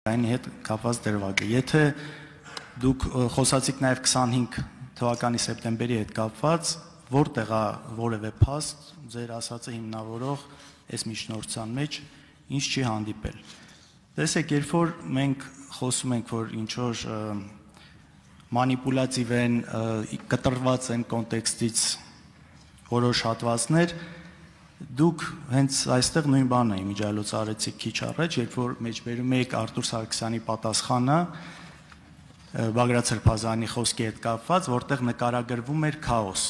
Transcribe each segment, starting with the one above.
Այն հետ կապված դրվագը։ Եթե դուք խոսացիք նաև 25 թվականի սեպտեմբերի հետ կապված, որտեղ է որևէ փաստ ձեր ասածը հիմնավորող այս միջնորդության մեջ ինչ չի հանդիպել։ Տեսեք, երբ որ մենք խոսում ենք, որ ինչ որ մանիպուլատիվ են, կտրված են կոնտեքստից որոշ հատվածներ, դուք հենց այստեղ նույն բանն է իմիջիայլոց արեցիք քիչ առաջ, երբ որ մեջբերում եք Արտուր Սարգսյանի պատասխանը Բագրատ Սրբազանի խոսքի հետ կապված, որտեղ նկարագրվում էր քաոս։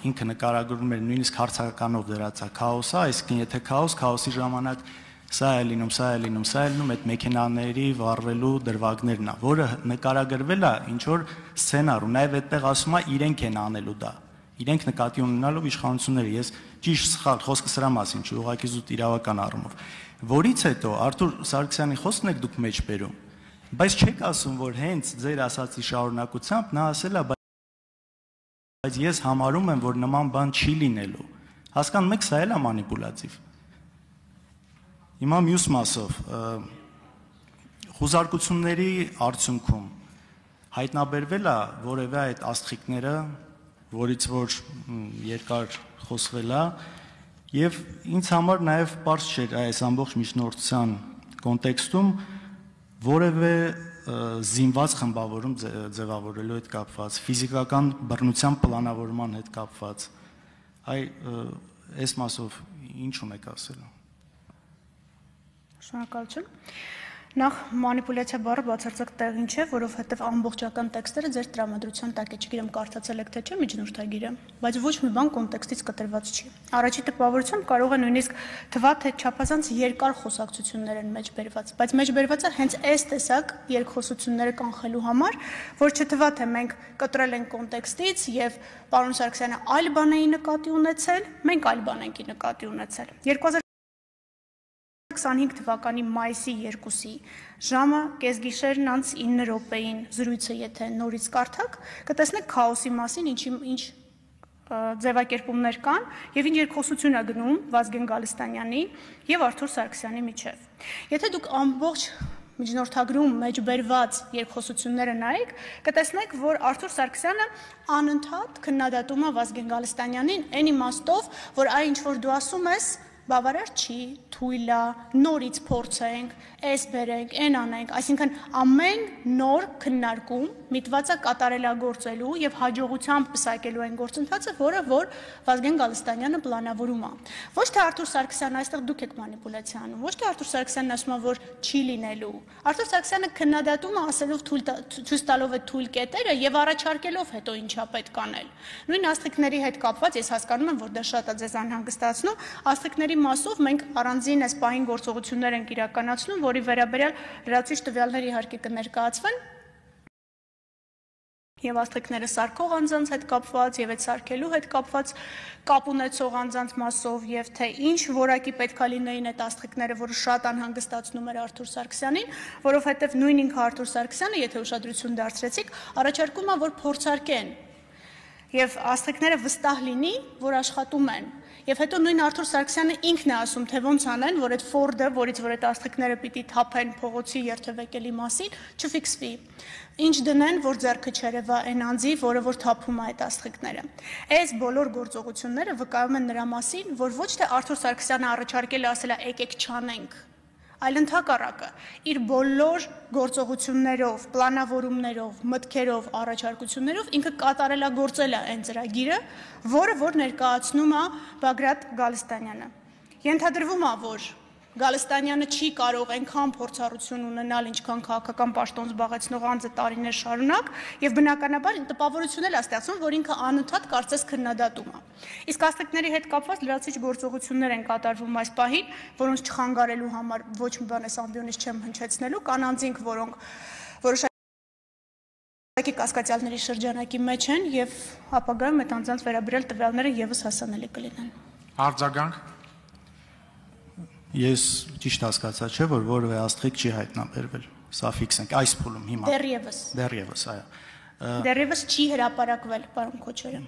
Ինքը նկարագրում էր նույնիսկ հարցականով դրած է քաոսը, այսինքն եթե քաոսի ժամանակ սա է լինում, սա է լինում, սա է լինում, այդ մեքենաների վառվելու դրվագներն է, որը նկարագրվել է ինչ որ սցենար, ու նաև այդտեղ ասում է իրենք են անելու դա։ Իրենք նկատի ունենալով իշխանությունները, ես ճիշտ սխալ խոսքը սրա մասին չի, ուղղակի զուտ իրավական առումով։ Որից հետո Արտուր Սարգսյանի խոսքն եք դուք մեջ բերում, բայց չեք ասում, որ հենց ձեր ասացի շարունակությամբ նա ասել է, բայց ես համարում եմ, որ նման բան չի լինելու։ Հասկանում եք, սա էլ է մանիպուլատիվ։ Հիմա մյուս մասով խուզարկությունների արդյունքում հայտնաբերվել է որևէ այդ աստղիկները, որից որ երկար խոսվել է, եւ ինձ համար նաեւ պարզ չէր այս ամբողջ միջնորդության կոնտեքստում որևէ զինված խմբավորում ձևավորելու հետ կապված, ֆիզիկական բռնության պլանավորման հետ կապված, այս մասով ինչ ունեք ասել։ Շնորհակալություն։ Նախ մանիպուլյացիա բառը բացարձակ տեղին չէ, որովհետև ամբողջական տեքստերը ձեր տրամադրության տակ է, չգիտեմ կարդացել եք թե չէ միջնորդագիրը, բայց ոչ մի բան կոնտեքստից կտրված չի։ Առաջի տպավորությամբ կարող է նույնիսկ թվա թե չափազանց երկար խոսակցություններ են մեջ բերված, բայց մեջ բերվածը հենց այս տեսակ երկխոսությունները կանխելու համար, որ չթվա թե մենք կտրել ենք կոնտեքստից եւ պարոն Սարգսյանը այլ բան էի նկատի ունեցել, մենք այլ բան ենք նկատի ունեցել։ 2025 թվականի մայիսի 2-ի ժամը կեսգիշերն անց 9 րոպեին զրույցը եթե նորից կարդաք, կտեսնեք քաոսի մասին ինչ ձևակերպումներ կան եւ ինչ երկխոսություն է գնում Վազգեն Գալստանյանի եւ Արտուր Սարգսյանի միջեւ։ Եթե դուք ամբողջ միջնորդագրում մեջ բերված երկխոսությունները նայեք, կտեսնեք, որ Արտուր Սարգսյանը անընդհատ քննադատում է Վազգեն Գալստանյանին այն իմաստով, որ այն ինչ որ դու ասում ես բավարար չի, թույլ է, նորից փորձենք, այս բերենք, այն անենք, այսինքն ամեն նոր քննարկում միտված է կատարելագործելու եւ հաջողությամբ պսակելու այն գործընթացը, որը որ Վազգեն Գալստանյանը պլանավորում է։ Ոչ թե Արտուր Սարգսյանը, այստեղ դուք եք մանիպուլյացիա անում, ոչ թե Արտուր Սարգսյանն ասում է, որ չի լինելու։ Արտուր Սարգսյանը քննադատում է ասելով ցույց տալով այդ թույլ կետերը եւ առաջարկելով հետո ինչա պետք անել։ Նույն աստղիկների հետ կապված ես հասկանում եմ, որ դա շատ է ձեզ անհանգստացնում, աստղիկների մասով մենք առանձին այս պահին գործողություններ ենք իրականացնում, որի վերաբերյալ լրացուցիչ տվյալներ իհարկե կներկայացվեն եւ աստղիկները սարքող անձանց հետ կապված եւ այդ սարքելու հետ կապված կապ ունեցող անձանց մասով եւ թե ինչ որակի պետքա լինեին այդ աստղիկները, որը շատ անհանգստացնում էր Արտուր Սարգսյանին, որովհետեւ նույն ինքը Արտուր Սարգսյանը, եթե ուշադրություն դարձրեցիք, առաջարկում է, որ փորձարկեն եւ աստղիկները վստահ լինի, որ աշխատում են։ Եվ հետո նույն Արտուր Սարգսյանը ինքն է ասում, թե ոնց անեն, որ այդ Ֆորդը, որից որ այդ աստղիկները պիտի թափեն փողոցի երթևեկելի մասին, չֆիքսվի։ Ինչ դնեն, որ ձեռքը չերևա այն անձի, որը որ թափում է այդ աստղիկները։ Այս բոլոր գործողությունները վկայում են նրա մասին, որ ոչ թե Արտուր Սարգսյանը առաջարկել է ասել է եկեք չանենք, այլ ընդհակառակը իր բոլոր գործողություններով, պլանավորումներով, մտքերով, առաջարկություններով ինքը կատարելագործել է այն ծրագիրը, որը որ ներկայացնում է Բագրատ Գալստանյանը։ Ենթադրվում է, որ Գալստանյանը չի կարող այնքան փորձառություն ունենալ, ինչքան քաղաքական պաշտոն զբաղեցնող անձը տարիներ շարունակ, եւ բնականաբար տպավորություն էլ է ստեղծում, որ ինքը անընդհատ կարծես քննադատում է։ Իսկ աստղիկների հետ կապված լրացուցիչ գործողություններ են կատարվում այս պահին, որոնց չխանգարելու համար ոչ մի բան էս ամբիոնից չեմ հնչեցնելու, կան անձինք, որոնք որոշակի կասկածյալների շրջանակի մեջ են եւ ապագայում այդ անձանց վերաբերյալ տվյալները եւս հասանելի կլինեն։ Արձագանք։ Ես ճիշտ հասկացա, չէ, որ որևէ աստղիկ չի հայտնաբերվել։ Սա ֆիքս ենք այս փուլում հիմա։ Դեռևս, այո։ Դեռևս չի հրապարակվել, պարոն Քոչարյան։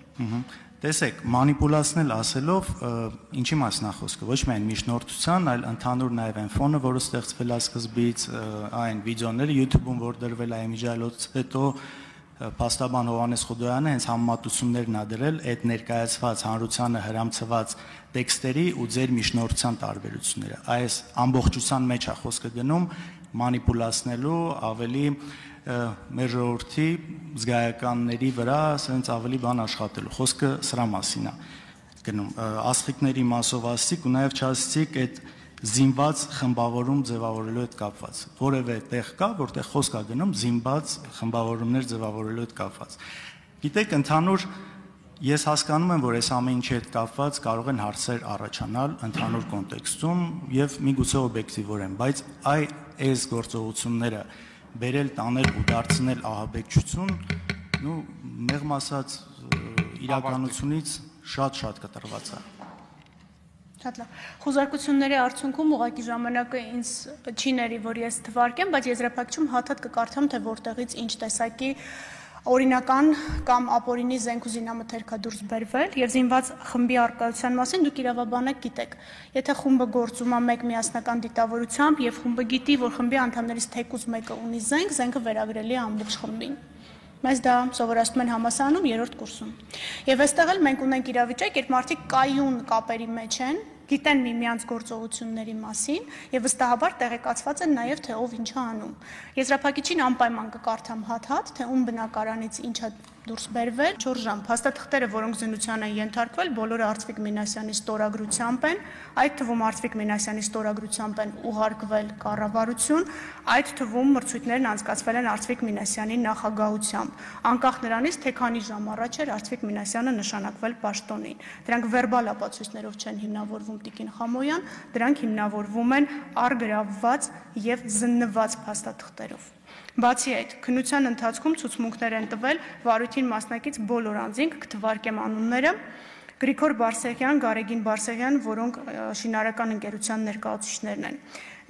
Տեսեք, մանիպուլացնել ասելով ինչի մասն է խոսքը, ոչ միայն միջնորդության, այլ ընդհանուր նաև այն ֆոնը, որը ստեղծվել է սկզբից, այն վիդեոները YouTube-ում, որ դրվել է իմիջիայլոց, հետո փաստաբան Հովհաննես Խուդոյանը հենց համեմատություններն ա դրել այդ ներկայացված հանրությանը հրամցված տեքստերի ու ձեր միջնորդության տարբերությունները։ Այս ամբողջության մեջ է խոսքը գնում մանիպուլացնելու ավելի մեր ժողովրդի զգայականների վրա ասենց ավելի բան աշխատելու։ Խոսքը սրա մասին է գնում։ Աստղիկների մասով ասցիք ու նաև չասցիք այդ զինված խմբավորում ձևավորելու հետ կապված։ Որևէ տեղ կա, որտեղ խոսք է գնում զինված խմբավորումներ ձևավորելու հետ կապված։ Գիտեք, ընդհանուր ես հասկանում եմ, որ այս ամեն ինչի հետ կապված կարող են հարցեր առաջանալ ընդհանուր կոնտեքստում եւ միգուցե օբյեկտիվորեն, բայց այս գործողությունները բերել, տանել ու դարձնել ահաբեկչություն, մեղմ ասած իրականությունից շատ կտրված է։ Շատ լավ։ Խոզարկությունների արդյունքում ուղղակի ժամանակը ինձ չի ների, որ ես թվարկեմ, բայց եզրափակչում հաթաթ կկարդամ, թե որտեղից ինչ տեսակի օրինական կամ ապօրինի զենք ու զինամթերք է դուրս բերվել եւ զինված խմբի արկայության մասին դուք իրավաբանակ գիտեք։ Եթե խումբը գործում է մեկ միասնական դիտավորությամբ եւ խումբը գիտի, որ խմբի անդամներից թեկուզ մեկը ունի զենք, զենքը վերագրելի է ամբողջ խմբին։ Մեզ դա սովորացնում են համալսարանում 3-րդ կուրսում։ Եվ այստեղ էլ մենք ունենք իրավիճակ, երբ մարդիկ կայուն կապերի մեջ են, գիտեն միմյանց գործողությունների մասին եւ վստահաբար տեղեկացված են նաեւ թե ով ինչ է անում։ Եզրափակիչին անպայման կկարդամ հատ-հատ, թե ում բնակարանից ինչ է դուրս բերվել, 4 ժամ։ Փաստաթղթերը, որոնք զինության են ենթարկվել, բոլորը Արծվիկ Մինասյանի ստորագրությամբ են, այդ թվում Արծվիկ Մինասյանի ստորագրությամբ են ուղարկվել կառավարություն, այդ թվում մրցույթներն անցկացվել են Արծվիկ Մինասյանի նախագահությամբ։ Անկախ նրանից, թե քանի ժամ առաջ էր Արծվիկ Մինասյանը նշանակվել պաշտոնին։ Դրանք վերբալ ապացույցներով չեն հիմնավորվում Տիկին Խամոյան, դրանք հիմնավորվում են առգրավված եւ զննված փաստաթղթերով։ Բացի այդ, քննության ընթացքում ցուցմունքներ են տվել վարույթին մասնակից բոլոր անձինք, կթվարկեմ անունները, Գրիգոր Բարսեղյան, Գարեգին Բարսեղյան, որոնք շինարարական ընկերության ներկայացուցիչներն են,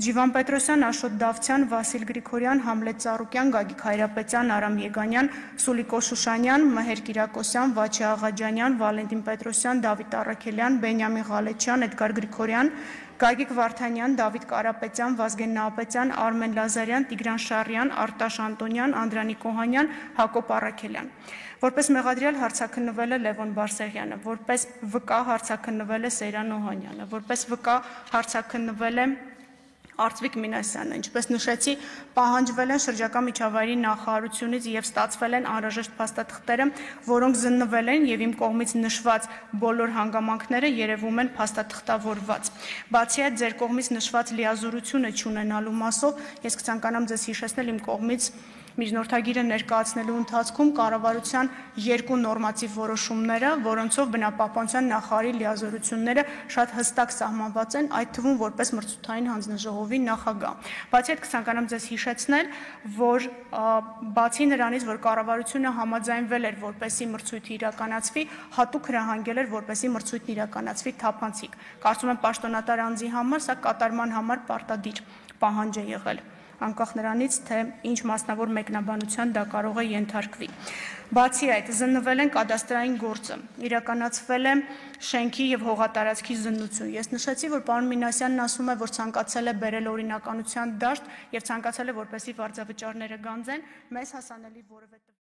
Ջիվան Պետրոսյան, Աշոտ Դավթյան, Վասիլ Գրիգորյան, Համլետ Ծառուկյան, Գագիկ Հայրապետյան, Արամ Եգանյան, Սուլիկո Շուշանյան, Մհեր Կիրակոսյան, Վաչե Աղաջանյան, Վալենտին Պետրոսյան, Դավիթ Առաքելյան, Բենյամին Ղալեչյան, Էդգար Գրիգորյան, Գագիկ Վարդանյան, Դավիթ Կարապետյան, Վազգեն Նահապետյան, Արմեն Լազարյան, Տիգրան Շարյան, Արտաշ Անտոնյան, Անդրանիկ Օհանյան, Հակոբ Առաքելյան։ Որպես մեղադրյալ հարցաքննվել է Լևոն Բարսեղյանը, որպես վկա հարցաքննվել է Սեյրան Օհանյանը, որպես վկա հարցաքննվել է Արծվիկ Մինասյանը, ինչպես նշեցի, պահանջվել են շրջակա միջավայրի նախարարությունից եւ ստացվել են անհրաժեշտ փաստաթղթերը, որոնք զննվել են եւ իմ կողմից նշված բոլոր հանգամանքները երևում են փաստաթղթավորված։ Բացի այդ, ձեր կողմից նշված լիազորությունը չունենալու մասով ես կցանկանամ ձեզ հիշեցնել իմ կողմից միջնորդագիրը ներկայացնելու ընթացքում կառավարության 2 նորմատիվ որոշումները, որոնցով բնապահպանության նախարարի լիազորությունները շատ հստակ սահմանված են, այդ թվում որպես մրցութային հանձնաժողովի նախագահ։ Բացի այդ կցանկանամ ձեզ հիշեցնել, որ բացի նրանից, որ կառավարությունը համաձայնվել էր, որպեսզի մրցույթը իրականացվի, հատուկ հրահանգել էր, որպեսզի մրցույթն իրականացվի թափանցիկ։ Կարծում եմ պաշտոնատար անձի համար սա կատարման համար պարտադիր պահանջ է եղել, անկախ նրանից, թե ինչ մասնավոր մեկնաբանության դա կարող է ենթարկվի։ Բացի այդ, զննվել են կադաստրային գործը, իրականացվել է շենքի եւ հողատարածքի զննություն։ Ես նշեցի, որ պարոն Մինասյանն ասում է, որ ցանկացել է բերել օրինականության դաշտ եւ ցանկացել է, որպեսզի վարձավճարները գանձեն, մեզ հասանելի որևէ